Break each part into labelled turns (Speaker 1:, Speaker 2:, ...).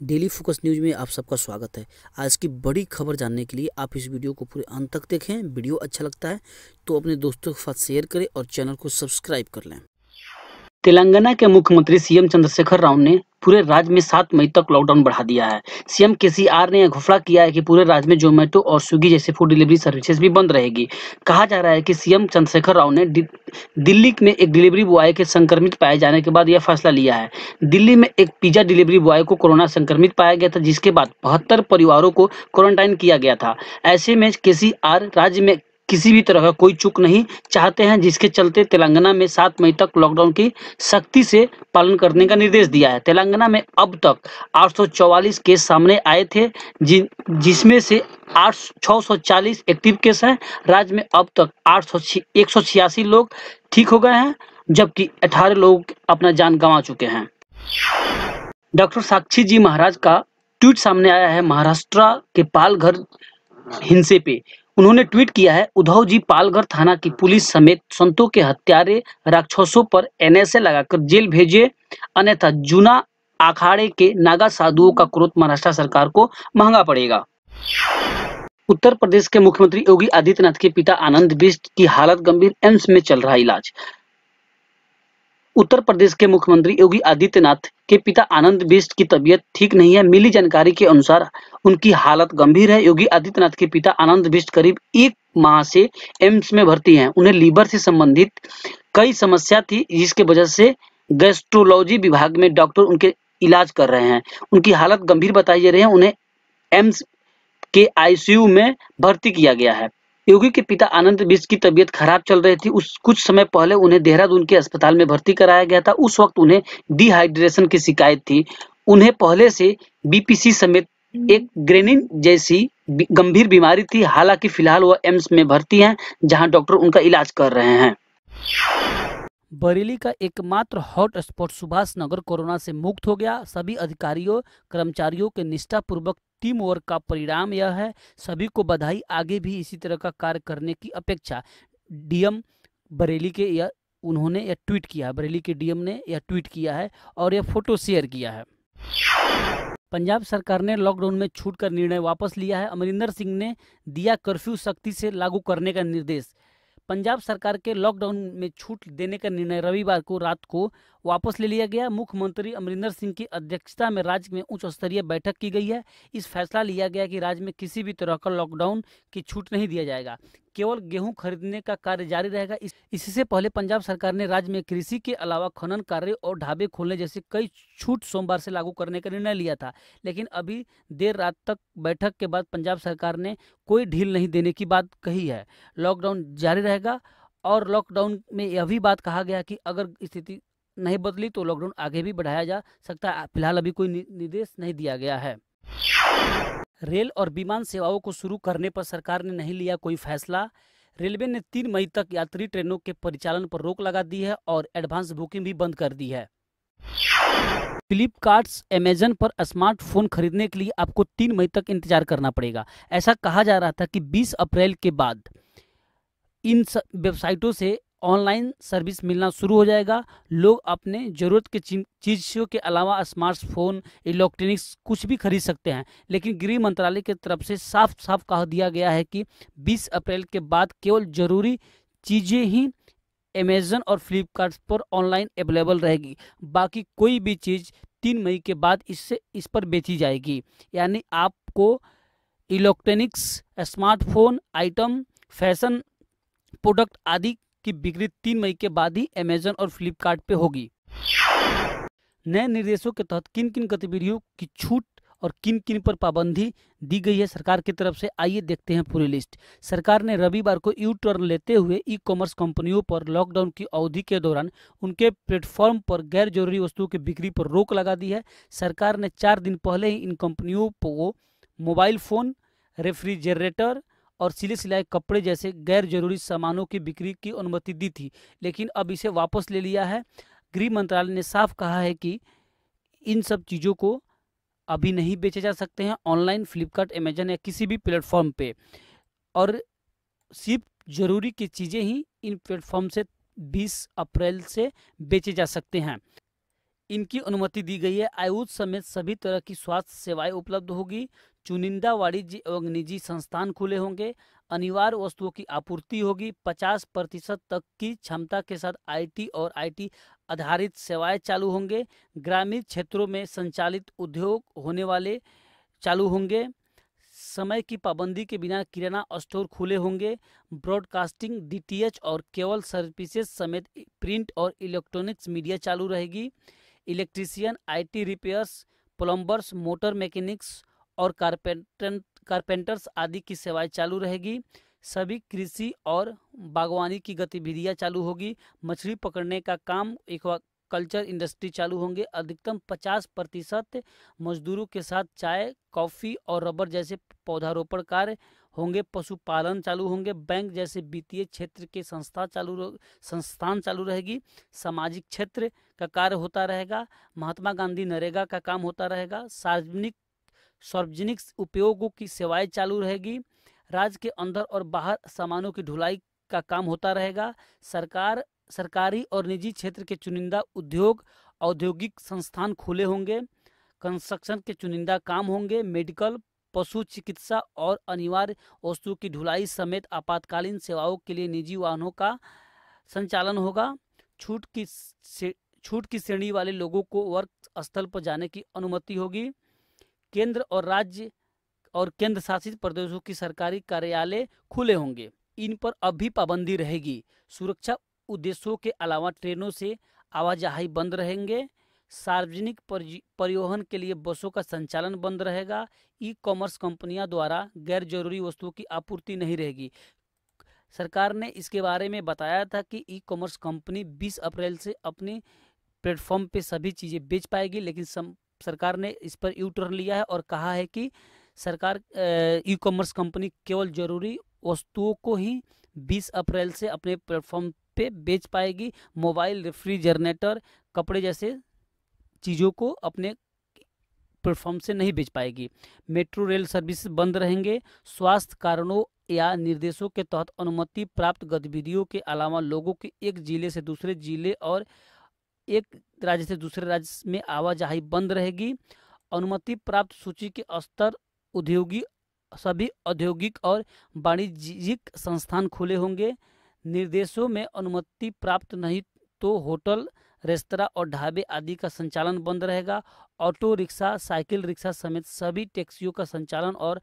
Speaker 1: Daily focus news में आप सबका स्वागत है। आज की बड़ी खबर जानने के लिए आप इस वीडियो को पूरे अंत तक देखें। वीडियो अच्छा लगता है तो अपने दोस्तों के साथ शेयर करें और चैनल को सब्सक्राइब कर लें।
Speaker 2: तेलंगाना के मुख्यमंत्री सीएम चंद्रशेखर राव ने पूरे राज्य में 7 मई तक लॉकडाउन बढ़ा दिया है। सीएम केसीआर ने यह घोषणा किया है कि पूरे राज्य में जोमेटो और स्विगी जैसे फूड डिलीवरी सर्विसेज भी बंद रहेगी। कहा जा रहा है कि सीएम चंद्रशेखर राव ने दिल्ली में एक डिलीवरी बॉय के संक्रमित पाए जाने के बाद यह फैसला लिया है। दिल्ली में एक पिज्जा डिलीवरी बॉय को कोरोना संक्रमित पाया गया था, जिसके बाद 72 परिवारों को क्वारंटाइन किया गया था। ऐसे में केसीआर राज्य में किसी भी तरह का कोई चूक नहीं चाहते हैं, जिसके चलते तेलंगाना में 7 मई तक लॉकडाउन की सख्ती से पालन करने का निर्देश दिया है। तेलंगाना में अब तक 844 केस सामने आए थे, जिसमें से 640 एक्टिव केस हैं। राज्य में अब तक 186 लोग ठीक हो गए हैं, जबकि 18 लोग अपना जान गंवा चुके हैं। डॉक्टर साक्षी जी महाराज का ट्वीट सामने आया है महाराष्ट्र के पालघर हिंसे पे। उन्होंने ट्वीट किया है, उद्धव जी पालघर थाना की पुलिस समेत संतों के हत्यारे राक्षसों पर एनएसए लगाकर जेल भेजे, अन्यथा जूना अखाड़े के नागा साधुओं का क्रोध महाराष्ट्र सरकार को महंगा पड़ेगा। उत्तर प्रदेश के मुख्यमंत्री योगी आदित्यनाथ के पिता आनंद बिष्ट की हालत गंभीर, एम्स में चल रहा इलाज। उत्तर प्रदेश के मुख्यमंत्री योगी आदित्यनाथ के पिता आनंद बिष्ट की तबीयत ठीक नहीं है। मिली जानकारी के अनुसार उनकी हालत गंभीर है। योगी आदित्यनाथ के पिता आनंद बिष्ट करीब 1 माह से एम्स में भर्ती हैं। उन्हें लीवर से संबंधित कई समस्या थी, जिसके वजह से गैस्ट्रोलॉजी विभाग में डॉक्टर उनके इलाज कर रहे हैं। उनकी हालत गंभीर बताई जा रही है। उन्हें एम्स के आईसीयू में भर्ती किया गया है। योगी के पिता आनंद बिष्ट की तबीयत खराब चल रही थी। कुछ समय पहले उन्हें देहरादून के अस्पताल में भर्ती कराया गया था। उस वक्त उन्हें डिहाइड्रेशन की शिकायत थी। उन्हें पहले से बीपीसी समेत एक ग्रेनिन जैसी गंभीर बीमारी थी। हालांकि फिलहाल वह एम्स में भर्ती हैं, जहां डॉक्टर उनका इलाज कर रहे हैं।
Speaker 1: बरेली का एकमात्र hot spot Subhash Nagar corona से मुक्त हो गया। सभी अधिकारियों कर्मचारियों के निष्ठापूर्वक टीम वर्क का परिणाम यह है। सभी को बधाई। आगे भी इसी तरह का कार्य करने की अपेक्षा। डीएम बरेली के उन्होंने यह ट्वीट किया है। बरेली के डीएम ने यह ट्वीट किया है और यह फोटो शेयर किया है। पंजाब सरकार ने लॉकडाउन में छूट का निर्णय वापस लिया है। अमरिंदर सिंह ने दिया कर्फ्यू सख्ती से लागू करने का निर्देश। पंजाब सरकार के लॉकडाउन में छूट देने का निर्णय रविवार को रात को वापस ले लिया गया। मुख्यमंत्री अमरिंदर सिंह की अध्यक्षता में राज्य में उच्च स्तरीय बैठक की गई है। इस फैसला लिया गया कि राज्य में किसी भी तरह का लॉकडाउन की छूट नहीं दिया जाएगा। केवल गेहूं खरीदने का कार्य जारी रहेगा। इससे पहले पंजाब सरकार ने राज्य में कृषि के अलावा खनन कार्य और ढाबे खोलने जैसे कई छूट सोमवार से लागू करने का निर्णय लिया था, लेकिन अभी देर रात तक बैठक के बाद पंजाब सरकार ने कोई ढील नहीं देने की बात कही है। लॉकडाउन जारी रहेगा और लॉकडाउन में यह भी बात कहा गया कि अगर स्थिति नहीं बदली तो लॉकडाउन आगे भी बढ़ाया जा सकता है। फिलहाल अभी कोई निर्देश नहीं दिया गया है। रेल और विमान सेवाओं को शुरू करने पर सरकार ने नहीं लिया कोई फैसला। रेलवे ने 3 मई तक यात्री ट्रेनों के परिचालन पर रोक लगा दी है और एडवांस बुकिंग भी बंद कर दी है। फ्लिपकार्ट, अमेजन पर स्मार्टफोन खरीदने के लिए आपको 3 मई तक इंतजार करना पड़ेगा। ऐसा कहा जा रहा था कि 20 अप्रैल के बाद इन वेबसाइटों से ऑनलाइन सर्विस मिलना शुरू हो जाएगा। लोग अपने ज़रूरत के चीज़ों के अलावा स्मार्टफोन, इलेक्ट्रॉनिक्स कुछ भी खरीद सकते हैं, लेकिन गृह मंत्रालय की तरफ से साफ साफ कह दिया गया है कि 20 अप्रैल के बाद केवल ज़रूरी चीज़ें ही अमेजन और फ्लिपकार्ट पर ऑनलाइन अवेलेबल रहेगी। बाकी कोई भी चीज़ 3 मई के बाद इस पर बेची जाएगी। यानी आपको electronics, smartphone item, fashion product आदि की बिक्री 3 मई के बाद ही अमेजन और फ्लिपकार्ट पे होगी। नए निर्देशों के तहत किन किन गतिविधियों की छूट और किन किन पर पाबंदी दी गई है सरकार की तरफ से, आइए देखते हैं पूरी लिस्ट। सरकार ने रविवार को यू टर्न लेते हुए ई कॉमर्स कंपनियों पर लॉकडाउन की अवधि के दौरान उनके प्लेटफॉर्म पर गैर जरूरी वस्तुओं की बिक्री पर रोक लगा दी है। सरकार ने 4 दिन पहले ही इन कंपनियों को मोबाइल फोन, रेफ्रिजरेटर और सिले सिलाए कपड़े जैसे गैर जरूरी सामानों की बिक्री की अनुमति दी थी, लेकिन अब इसे वापस ले लिया है। गृह मंत्रालय ने साफ कहा है कि इन सब चीज़ों को अभी नहीं बेचे जा सकते हैं ऑनलाइन फ्लिपकार्ट, अमेजन या किसी भी प्लेटफॉर्म पे, और सिर्फ ज़रूरी की चीज़ें ही इन प्लेटफॉर्म से 20 अप्रैल से बेचे जा सकते हैं। इनकी अनुमति दी गई है। आयुष समेत सभी तरह की स्वास्थ्य सेवाएं उपलब्ध होगी। चुनिंदा वाणिज्य एवं निजी संस्थान खुले होंगे। अनिवार्य वस्तुओं की आपूर्ति होगी। 50% तक की क्षमता के साथ आईटी और आईटी आधारित सेवाएं चालू होंगे। ग्रामीण क्षेत्रों में संचालित उद्योग होने वाले चालू होंगे। समय की पाबंदी के बिना किराना स्टोर खुले होंगे। ब्रॉडकास्टिंग, डीटीएच और केबल सर्विसेज समेत प्रिंट और इलेक्ट्रॉनिक्स मीडिया चालू रहेगी। Electrician, IT repairs, plumbers, motor mechanics और कारपेंटर्स आदि की सेवाएं चालू रहेगी। सभी कृषि और बागवानी की गतिविधियां चालू होगी। मछली पकड़ने का काम, एक्वाकल्चर इंडस्ट्री चालू होंगे। अधिकतम 50% मजदूरों के साथ चाय, कॉफ़ी और रबर जैसे पौधारोपण कार्य होंगे। पशुपालन चालू होंगे। बैंक जैसे वित्तीय क्षेत्र के संस्थान चालू रहेगी। सामाजिक क्षेत्र का कार्य होता रहेगा। महात्मा गांधी नरेगा का काम होता रहेगा। सार्वजनिक उपयोगों की सेवाएं चालू रहेगी। राज्य के अंदर और बाहर सामानों की ढुलाई का काम होता रहेगा। सरकारी और निजी क्षेत्र के चुनिंदा औद्योगिक संस्थान खुले होंगे। कंस्ट्रक्शन के चुनिंदा काम होंगे। मेडिकल, पशु चिकित्सा और अनिवार्य वस्तुओं की ढुलाई समेत आपातकालीन सेवाओं के लिए निजी वाहनों का संचालन होगा। छूट की श्रेणी वाले लोगों को वर्क स्थल पर जाने की अनुमति होगी। केंद्र और राज्य और केंद्र शासित प्रदेशों की सरकारी कार्यालय खुले होंगे। इन पर अब भी पाबंदी रहेगी। सुरक्षा उद्देश्यों के अलावा ट्रेनों से आवाजाही बंद रहेंगे। सार्वजनिक परिवहन के लिए बसों का संचालन बंद रहेगा। ई कॉमर्स कंपनियां द्वारा गैर जरूरी वस्तुओं की आपूर्ति नहीं रहेगी। सरकार ने इसके बारे में बताया था कि ई कॉमर्स कंपनी 20 अप्रैल से अपने प्लेटफॉर्म पे सभी चीज़ें बेच पाएगी, लेकिन सरकार ने इस पर यू टर्न लिया है और कहा है कि सरकार ई कॉमर्स कंपनी केवल जरूरी वस्तुओं को ही 20 अप्रैल से अपने प्लेटफॉर्म पे बेच पाएगी। मोबाइल, रेफ्रिजरेटर, कपड़े जैसे चीज़ों को अपने प्लेटफॉर्म से नहीं बेच पाएगी। मेट्रो रेल सर्विस बंद रहेंगे। स्वास्थ्य कारणों या निर्देशों के तहत अनुमति प्राप्त गतिविधियों के अलावा लोगों के एक जिले से दूसरे जिले और एक राज्य से दूसरे राज्य में आवाजाही बंद रहेगी। अनुमति प्राप्त सूची के स्तर सभी औद्योगिक और वाणिज्यिक संस्थान खुले होंगे। निर्देशों में अनुमति प्राप्त नहीं तो होटल, रेस्तरां और ढाबे आदि का संचालन बंद रहेगा। ऑटो रिक्शा, साइकिल रिक्शा समेत सभी टैक्सियों का संचालन और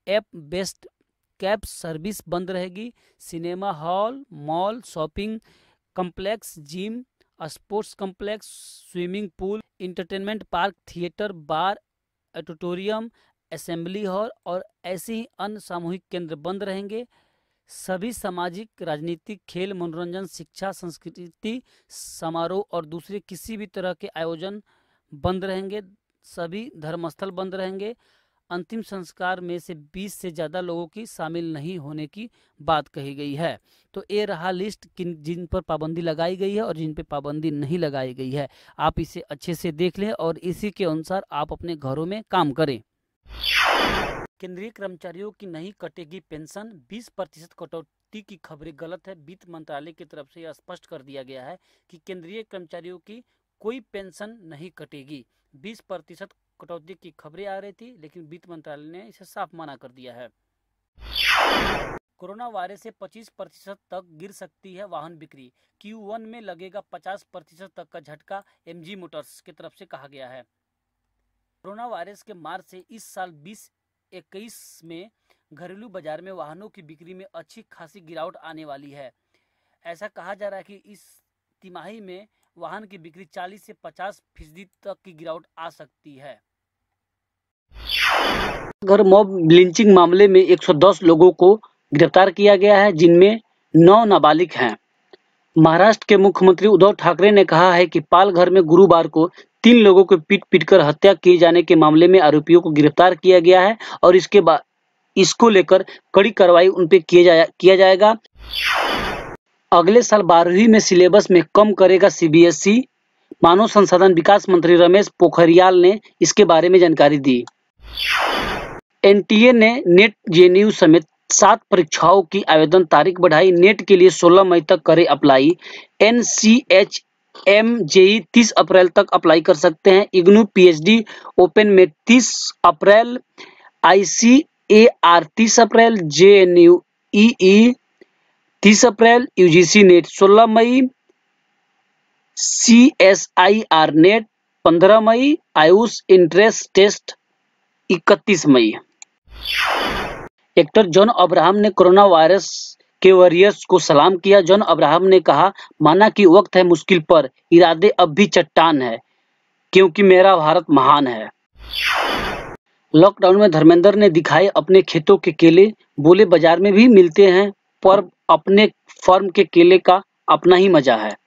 Speaker 1: ऐप बेस्ड कैब सर्विस बंद रहेगी। Cinema hall, mall, shopping complex, gym, sports complex, swimming pool, entertainment park, theatre, bar, auditorium, assembly hall और ऐसे ही अन्य सामूहिक केंद्र बंद रहेंगे। सभी सामाजिक, राजनीतिक, खेल, मनोरंजन, शिक्षा, संस्कृति समारोह और दूसरे किसी भी तरह के आयोजन बंद रहेंगे। सभी धर्मस्थल बंद रहेंगे। अंतिम संस्कार में से 20 से ज़्यादा लोगों की शामिल नहीं होने की बात कही गई है। तो ये रहा लिस्ट जिन पर पाबंदी लगाई गई है और जिन पर पाबंदी नहीं लगाई गई है। आप इसे अच्छे से देख लें और इसी के अनुसार आप अपने घरों में काम करें। केंद्रीय कर्मचारियों की नहीं कटेगी पेंशन, 20% कटौती की खबरें गलत है। वित्त मंत्रालय की तरफ से यह स्पष्ट कर दिया गया है कि केंद्रीय कर्मचारियों की कोई पेंशन नहीं कटेगी। 20% कटौती की खबरें आ रही थी, लेकिन वित्त मंत्रालय ने इसे साफ मना कर दिया है। कोरोना वायरस से 25% तक गिर सकती है वाहन बिक्री। Q1 में लगेगा 50% तक का झटका, MG मोटर्स की तरफ से कहा गया है। कोरोना वायरस के मार से इस साल 2021 में घरेलू बाजार में वाहनों की बिक्री में अच्छी खासी गिरावट आने वाली है। ऐसा कहा जा रहा है कि इस तिमाही में वाहन की बिक्री 40 से 50% तक की गिरावट आ सकती है।
Speaker 2: घर मॉब लिंचिंग मामले में 110 लोगों को गिरफ्तार किया गया है, जिनमें 9 नाबालिग हैं। महाराष्ट्र के मुख्यमंत्री उद्धव ठाकरे ने कहा है कि पालघर में गुरुवार को 3 लोगों को पीट-पीटकर हत्या किए जाने के मामले में आरोपियों को गिरफ्तार किया गया है और इसको लेकर कड़ी कार्रवाई उन पे किया जाएगा। अगले साल 12वीं में सिलेबस में कम करेगा CBSE। मानव संसाधन विकास मंत्री रमेश पोखरियाल ने इसके बारे में जानकारी दी। NTA ने नेट, JNU समेत 7 परीक्षाओं की आवेदन तारीख बढ़ाई। नेट के लिए 16 मई तक करे अप्लाई। NCHET जेई 30 अप्रैल तक अप्लाई कर सकते हैं। इग्नू पीएचडी ओपन में 30 अप्रैल, आईसीएआर 30 अप्रैल, जेएनयू ईई 30 अप्रैल, यूजीसी नेट 16 मई, सीएसआईआर नेट 15 मई, आयुष इंट्रेंस टेस्ट 31 मई। एक्टर जॉन अब्राहम ने कोरोना वायरस के वॉरियर्स को सलाम किया। जॉन अब्राहम ने कहा, माना कि वक्त है मुश्किल पर, इरादे अब भी चट्टान है, क्योंकि मेरा भारत महान है। लॉकडाउन में धर्मेंद्र ने दिखाए अपने खेतों के केले, बोले बाजार में भी मिलते हैं पर अपने फर्म के केले का अपना ही मजा है।